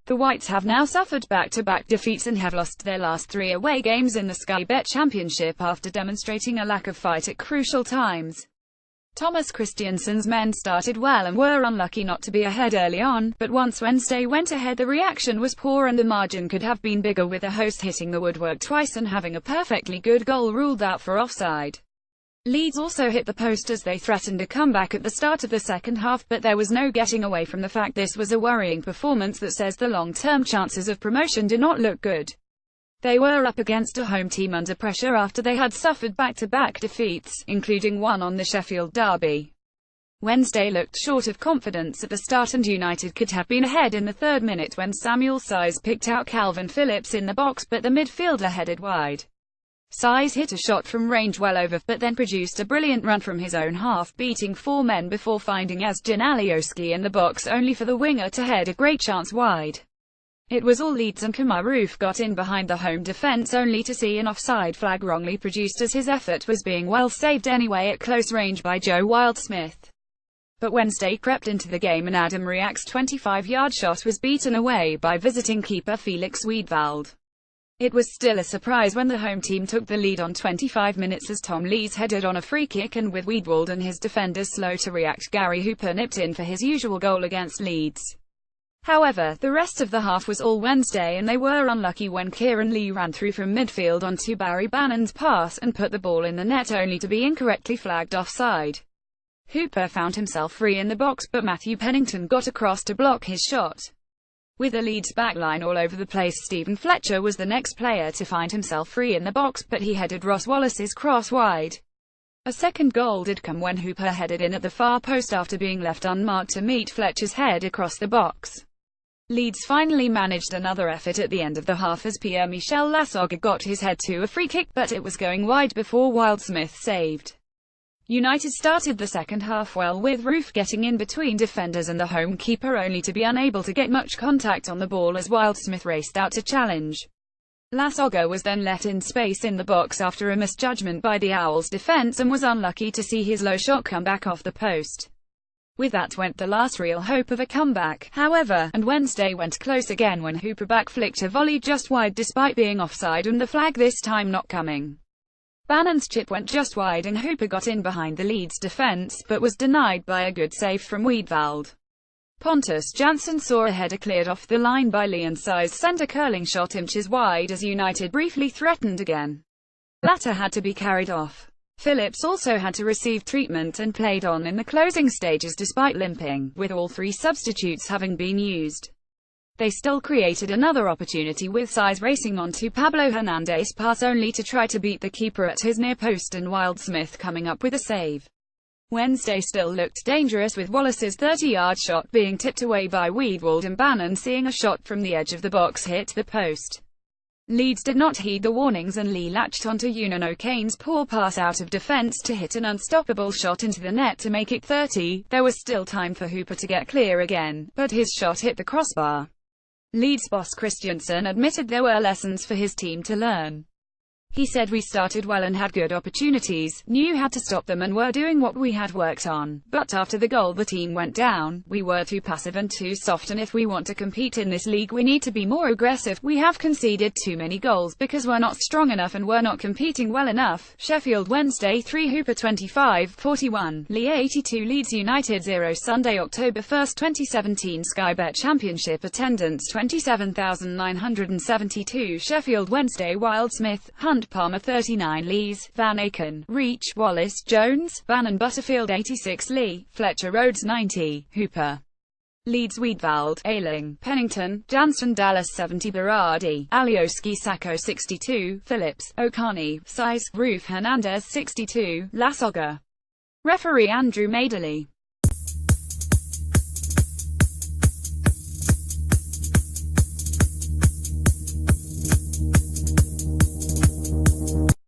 The Whites have now suffered back-to-back defeats and have lost their last 3 away games in the Sky Bet Championship after demonstrating a lack of fight at crucial times. Thomas Christiansen's men started well and were unlucky not to be ahead early on, but once Wednesday went ahead the reaction was poor and the margin could have been bigger, with the host hitting the woodwork twice and having a perfectly good goal ruled out for offside. Leeds also hit the post as they threatened a comeback at the start of the second half, but there was no getting away from the fact this was a worrying performance that says the long-term chances of promotion do not look good. They were up against a home team under pressure after they had suffered back-to-back defeats, including one on the Sheffield derby. Wednesday looked short of confidence at the start and United could have been ahead in the 3rd minute when Samuel Saiz picked out Calvin Phillips in the box, but the midfielder headed wide. Saiz hit a shot from range well over, but then produced a brilliant run from his own half, beating 4 men before finding Yazjan Alioski in the box, only for the winger to head a great chance wide. It was all Leeds and Kamarouf got in behind the home defence only to see an offside flag wrongly produced as his effort was being well saved anyway at close range by Joe Wildsmith. But Wednesday crept into the game and Adam Riak's 25-yard shot was beaten away by visiting keeper Felix Wiedwald. It was still a surprise when the home team took the lead on 25 minutes as Tom Lees headed on a free kick, and with Wiedwald and his defenders slow to react, Gary Hooper nipped in for his usual goal against Leeds. However, the rest of the half was all Wednesday and they were unlucky when Kieran Lee ran through from midfield onto Barry Bannon's pass and put the ball in the net only to be incorrectly flagged offside. Hooper found himself free in the box, but Matthew Pennington got across to block his shot. With the Leeds backline all over the place, Stephen Fletcher was the next player to find himself free in the box, but he headed Ross Wallace's cross wide. A second goal did come when Hooper headed in at the far post after being left unmarked to meet Fletcher's head across the box. Leeds finally managed another effort at the end of the half as Pierre-Michel Lasogga got his head to a free kick, but it was going wide before Wildsmith saved. United started the second half well, with Roof getting in between defenders and the home keeper only to be unable to get much contact on the ball as Wildsmith raced out to challenge. Lasogga was then let in space in the box after a misjudgment by the Owls' defence and was unlucky to see his low shot come back off the post. With that went the last real hope of a comeback, however, and Wednesday went close again when Hooper back-flicked a volley just wide despite being offside and the flag this time not coming. Bannon's chip went just wide and Hooper got in behind the Leeds defence, but was denied by a good save from Wiedwald. Pontus Jansson saw a header cleared off the line by Leon Saiz sent a curling shot inches wide as United briefly threatened again. The latter had to be carried off. Phillips also had to receive treatment and played on in the closing stages despite limping, with all 3 substitutes having been used. They still created another opportunity with Saiz racing onto Pablo Hernandez's pass only to try to beat the keeper at his near post and Wildsmith coming up with a save. Wednesday still looked dangerous, with Wallace's 30-yard shot being tipped away by Wiedwald and Bannon seeing a shot from the edge of the box hit the post. Leeds did not heed the warnings and Lee latched onto Eunan O'Kane's poor pass out of defence to hit an unstoppable shot into the net to make it 30. There was still time for Hooper to get clear again, but his shot hit the crossbar. Leeds boss Christiansen admitted there were lessons for his team to learn. He said, "We started well and had good opportunities, knew how to stop them and were doing what we had worked on, but after the goal the team went down. We were too passive and too soft, and if we want to compete in this league we need to be more aggressive. We have conceded too many goals because we're not strong enough and we're not competing well enough." Sheffield Wednesday 3 Hooper 25-41, Lee 82 Leeds United 0 Sunday October 1, 2017 Sky Bet Championship attendance 27,972 Sheffield Wednesday Wildsmith, Hunt Palmer 39 Lees, Van Aken, Reach, Wallace, Jones, Bannon Butterfield 86 Lee, Fletcher Rhodes 90, Hooper. Leeds Wiedwald, Ayling, Pennington, Jansson Dallas 70 Berardi, Alioski Sacco 62, Phillips, O'Carney, Saiz, Roof Hernandez 62, Lasogga. Referee Andrew Madeley.